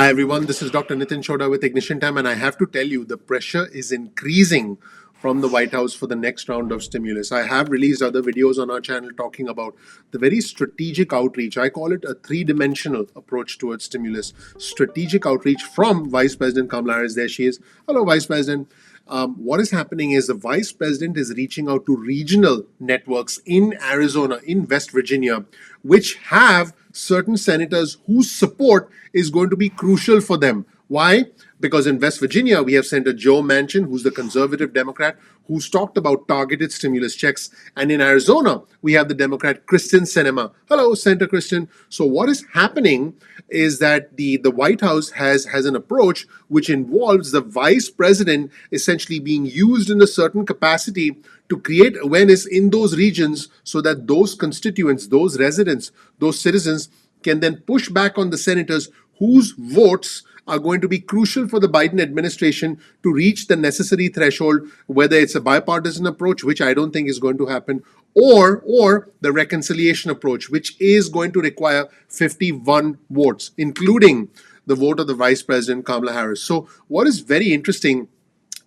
Hi everyone, this is Dr. Nitin Chhoda with Ignition Time, and I have to tell you the pressure is increasing from the White House for the next round of stimulus. I have released other videos on our channel talking about the very strategic outreach. I call it a three-dimensional approach towards stimulus. Strategic outreach from Vice President Kamala Harris. There she is. Hello, Vice President. What is happening is the Vice President is reaching out to regional networks in Arizona, in West Virginia, which have certain senators whose support is going to be crucial for them. Why? Because in West Virginia, we have Senator Joe Manchin, who's the conservative Democrat, who's talked about targeted stimulus checks. And in Arizona, we have the Democrat Kristen Sinema. Hello, Senator Kristen. So what is happening is that the White House has an approach which involves the vice president essentially being used in a certain capacity to create awareness in those regions so that those constituents, those residents, those citizens can then push back on the senators whose votes are going to be crucial for the Biden administration to reach the necessary threshold, whether it's a bipartisan approach, which I don't think is going to happen, or the reconciliation approach, which is going to require 51 votes, including the vote of the Vice President Kamala Harris. So what is very interesting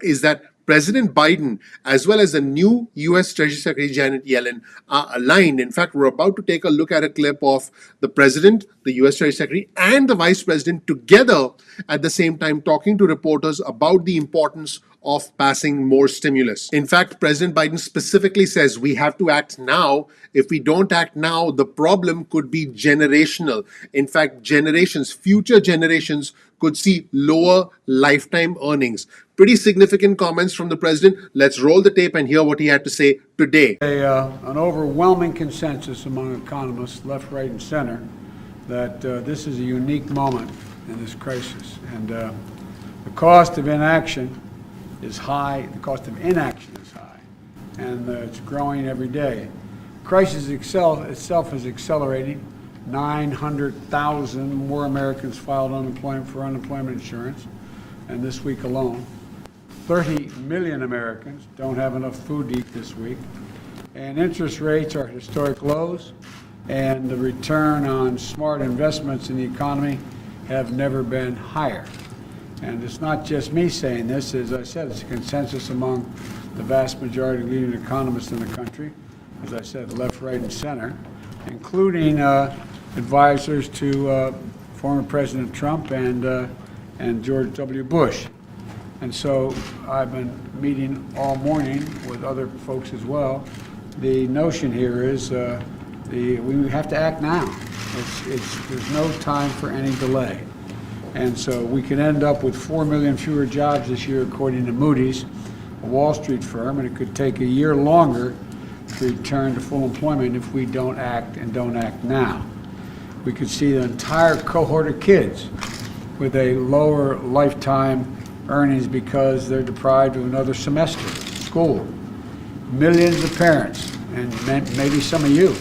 is that President Biden, as well as the new U.S. Treasury Secretary Janet Yellen, are aligned. In fact, we're about to take a look at a clip of the President, the U.S. Treasury Secretary, and the Vice President together at the same time talking to reporters about the importance of passing more stimulus. In fact, President Biden specifically says we have to act now. If we don't act now, the problem could be generational. In fact, future generations could see lower lifetime earnings. Pretty significant comments from the president. Let's roll the tape and hear what he had to say today. An overwhelming consensus among economists, left, right, and center, that this is a unique moment in this crisis. And the cost of inaction is high. The cost of inaction is high. And it's growing every day. The crisis itself is accelerating. 900,000 more Americans filed for unemployment insurance, and this week alone. 30 million Americans don't have enough food to eat this week. And interest rates are at historic lows, and the return on smart investments in the economy have never been higher. And it's not just me saying this. As I said, it's a consensus among the vast majority of leading economists in the country, as I said, left, right, and center, including advisors to former President Trump and George W. Bush. And so I've been meeting all morning with other folks as well. The notion here is we have to act now. There's no time for any delay. And so we can end up with 4 million fewer jobs this year, according to Moody's, a Wall Street firm, and it could take a year longer to return to full employment if we don't act now. We could see the entire cohort of kids with a lower lifetime earnings because they're deprived of another semester of school. Millions of parents, and maybe some of you,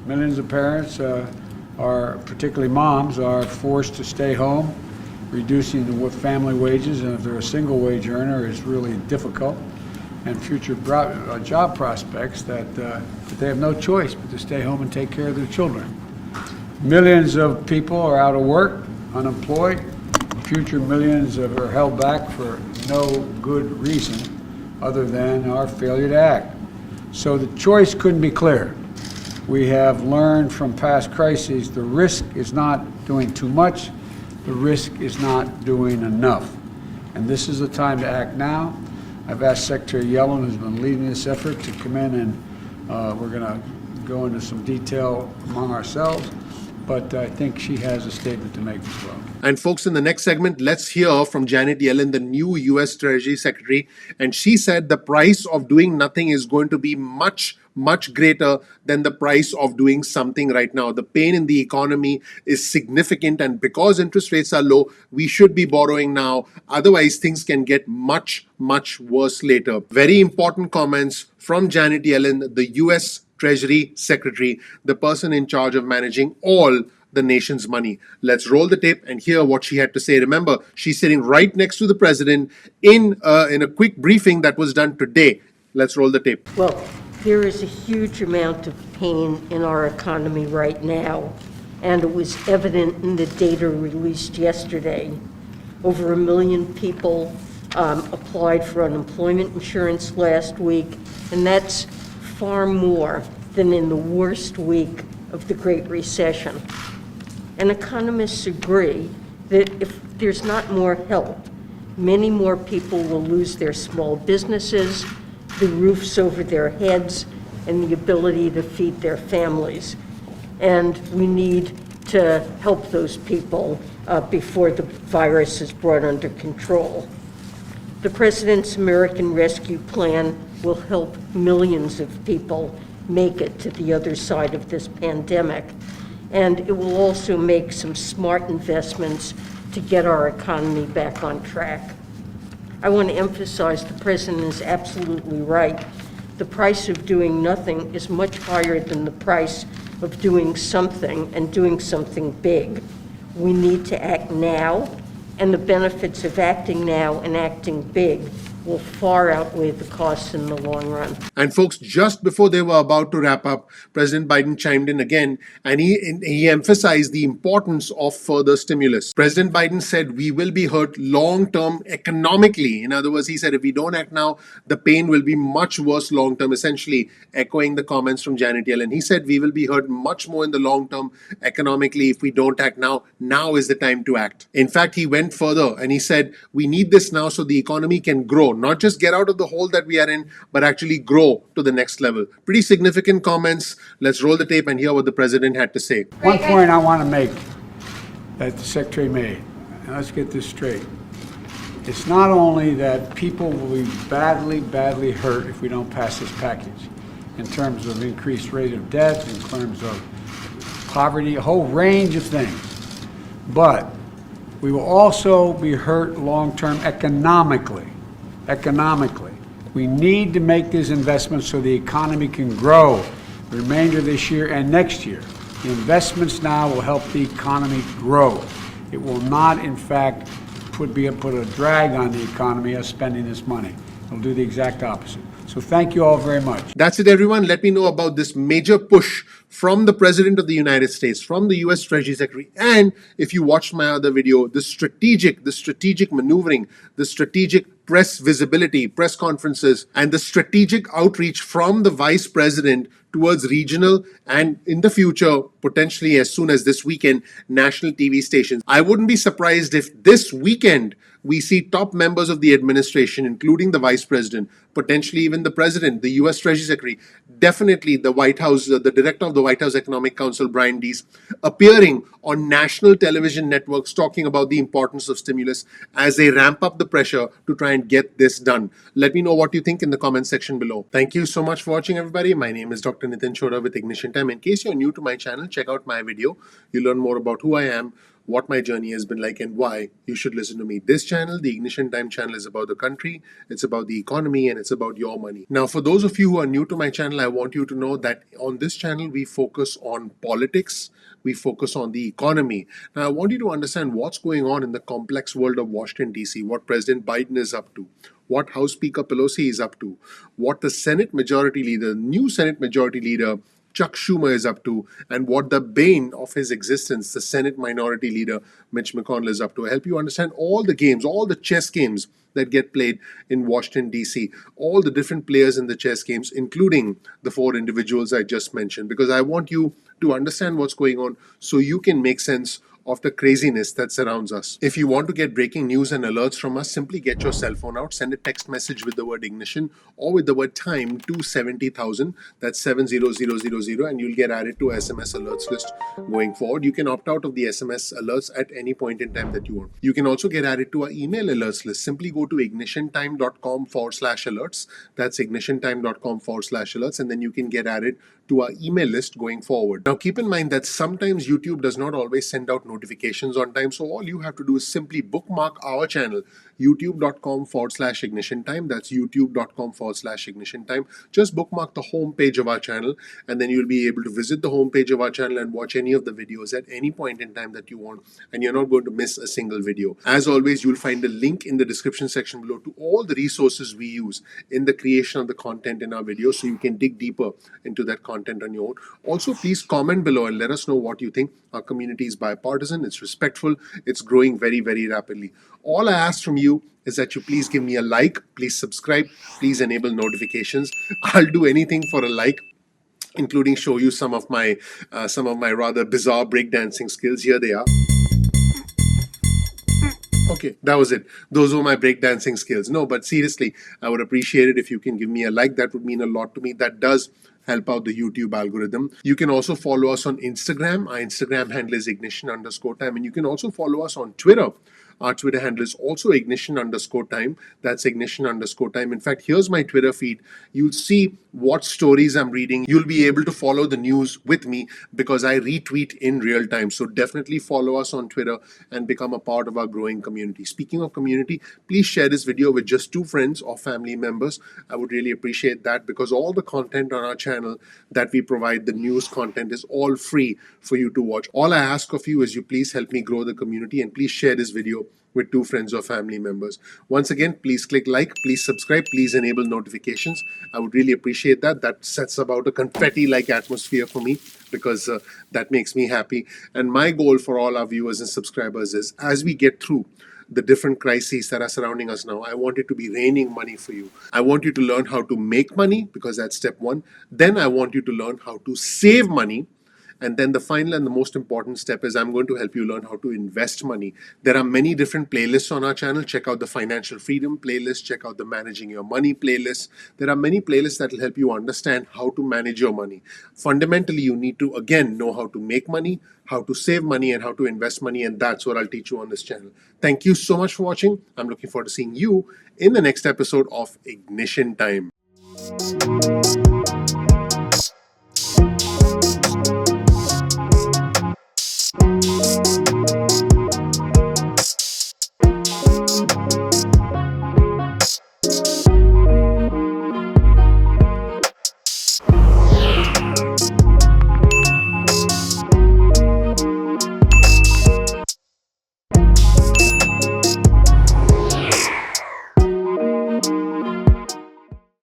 millions of parents are, particularly moms, are forced to stay home, reducing the family wages, and if they're a single wage earner, it's really difficult, and future job prospects that they have no choice but to stay home and take care of their children. Millions of people are out of work, unemployed. Future millions are held back for no good reason other than our failure to act. So the choice couldn't be clearer. We have learned from past crises the risk is not doing too much, the risk is not doing enough. And this is the time to act now. I've asked Secretary Yellen, who's been leading this effort, to come in and we're going to go into some detail among ourselves. But I think she has a statement to make as well. And folks, in the next segment, let's hear from Janet Yellen, the new U.S. Treasury Secretary. And she said the price of doing nothing is going to be much, much greater than the price of doing something right now. The pain in the economy is significant. And because interest rates are low, we should be borrowing now. Otherwise, things can get much, much worse later. Very important comments from Janet Yellen, the U.S. Treasury Secretary, the person in charge of managing all the nation's money. Let's roll the tape and hear what she had to say. Remember, she's sitting right next to the president in a quick briefing that was done today. Let's roll the tape. Well, there is a huge amount of pain in our economy right now. and it was evident in the data released yesterday. Over 1 million people applied for unemployment insurance last week, and that's far more than in the worst week of the Great Recession. And economists agree that if there's not more help, many more people will lose their small businesses, the roofs over their heads, and the ability to feed their families. And we need to help those people before the virus is brought under control. The President's American Rescue Plan will help millions of people make it to the other side of this pandemic. And it will also make some smart investments to get our economy back on track. I want to emphasize the President is absolutely right. The price of doing nothing is much higher than the price of doing something, and doing something big. We need to act now, and the benefits of acting now and acting big will far outweigh the costs in the long run. And folks, just before they were about to wrap up, President Biden chimed in again, and he emphasized the importance of further stimulus. President Biden said we will be hurt long-term economically. In other words, he said if we don't act now, the pain will be much worse long-term, essentially echoing the comments from Janet Yellen. He said we will be hurt much more in the long term economically if we don't act now. Now is the time to act. In fact, he went further and he said we need this now so the economy can grow, not just get out of the hole that we are in, but actually grow to the next level. Pretty significant comments. Let's roll the tape and hear what the president had to say. One point I want to make that the Secretary made, and let's get this straight. It's not only that people will be badly, badly hurt if we don't pass this package in terms of increased rate of death, in terms of poverty, a whole range of things, but we will also be hurt long-term economically. Economically. We need to make these investments so the economy can grow the remainder of this year and next year. The investments now will help the economy grow. It will not, in fact, put a drag on the economy as spending this money. It'll do the exact opposite. So thank you all very much. That's it, everyone. Let me know about this major push from the President of the United States, from the US Treasury Secretary, and if you watched my other video, the strategic maneuvering, the strategic press visibility, press conferences, and the strategic outreach from the Vice President towards regional and, in the future, potentially as soon as this weekend, national TV stations. I wouldn't be surprised if this weekend we see top members of the administration, including the Vice President, potentially even the President, the US Treasury Secretary, definitely the White House, the Director of the White House Economic Council, Brian Deese, appearing on national television networks talking about the importance of stimulus as they ramp up the pressure to try and get this done. Let me know what you think in the comment section below. Thank you so much for watching, everybody. My name is Dr. Nitin Chhoda with Ignition Time. In case you're new to my channel, check out my video. You'll learn more about who I am, what my journey has been like, and why you should listen to me. This channel, the Ignition Time channel, is about the country, it's about the economy, and it's about your money. Now, for those of you who are new to my channel, I want you to know that on this channel, we focus on politics, we focus on the economy. Now, I want you to understand what's going on in the complex world of Washington, D.C., what President Biden is up to, what House Speaker Pelosi is up to, what the Senate Majority Leader, new Senate Majority Leader, Chuck Schumer is up to, and what the bane of his existence, the Senate Minority Leader, Mitch McConnell, is up to. I help you understand all the games, all the chess games that get played in Washington, D.C., all the different players in the chess games, including the 4 individuals I just mentioned, because I want you to understand what's going on so you can make sense of the craziness that surrounds us. If you want to get breaking news and alerts from us, simply get your cell phone out, send a text message with the word ignition or with the word time to 70,000, that's 70000, and you'll get added to SMS alerts list going forward. You can opt out of the SMS alerts at any point in time that you want. You can also get added to our email alerts list. Simply go to ignitiontime.com/alerts. That's ignitiontime.com/alerts, and then you can get added to our email list going forward. Now, keep in mind that sometimes YouTube does not always send out notifications on time, so all you have to do is simply bookmark our channel, youtube.com/ignition time. That's youtube.com/ignition time. Just bookmark the home page of our channel, and then you'll be able to visit the home page of our channel and watch any of the videos at any point in time that you want, and you're not going to miss a single video. As always, you'll find a link in the description section below to all the resources we use in the creation of the content in our videos, so you can dig deeper into that content content on your own. Also, please comment below and let us know what you think. Our community is bipartisan, it's respectful, it's growing very, very rapidly. All I ask from you is that you please give me a like, please subscribe, please enable notifications. I'll do anything for a like, including show you some of my rather bizarre breakdancing skills. Here they are. Okay, that was it. Those were my breakdancing skills. No, but seriously, I would appreciate it if you can give me a like. That would mean a lot to me. That does help out the YouTube algorithm. You can also follow us on Instagram. Our Instagram handle is ignition_time. And you can also follow us on Twitter. Our Twitter handle is also ignition_time. That's ignition_time. In fact, here's my Twitter feed. You'll see what stories I'm reading. You'll be able to follow the news with me because I retweet in real time. So definitely follow us on Twitter and become a part of our growing community. Speaking of community, please share this video with just 2 friends or family members. I would really appreciate that because all the content on our channel that we provide, the news content, is all free for you to watch. All I ask of you is you please help me grow the community and please share this video with 2 friends or family members. Once again, please click like, please subscribe, please enable notifications. I would really appreciate that. That sets about a confetti-like atmosphere for me because that makes me happy. And my goal for all our viewers and subscribers is, as we get through the different crises that are surrounding us now, I want it to be raining money for you. I want you to learn how to make money because that's step 1. Then I want you to learn how to save money. And then the final and the most important step is I'm going to help you learn how to invest money. There are many different playlists on our channel. Check out the Financial Freedom playlist. Check out the Managing Your Money playlist. There are many playlists that will help you understand how to manage your money. Fundamentally, you need to, again, know how to make money, how to save money, and how to invest money. And that's what I'll teach you on this channel. Thank you so much for watching. I'm looking forward to seeing you in the next episode of Ignition Time.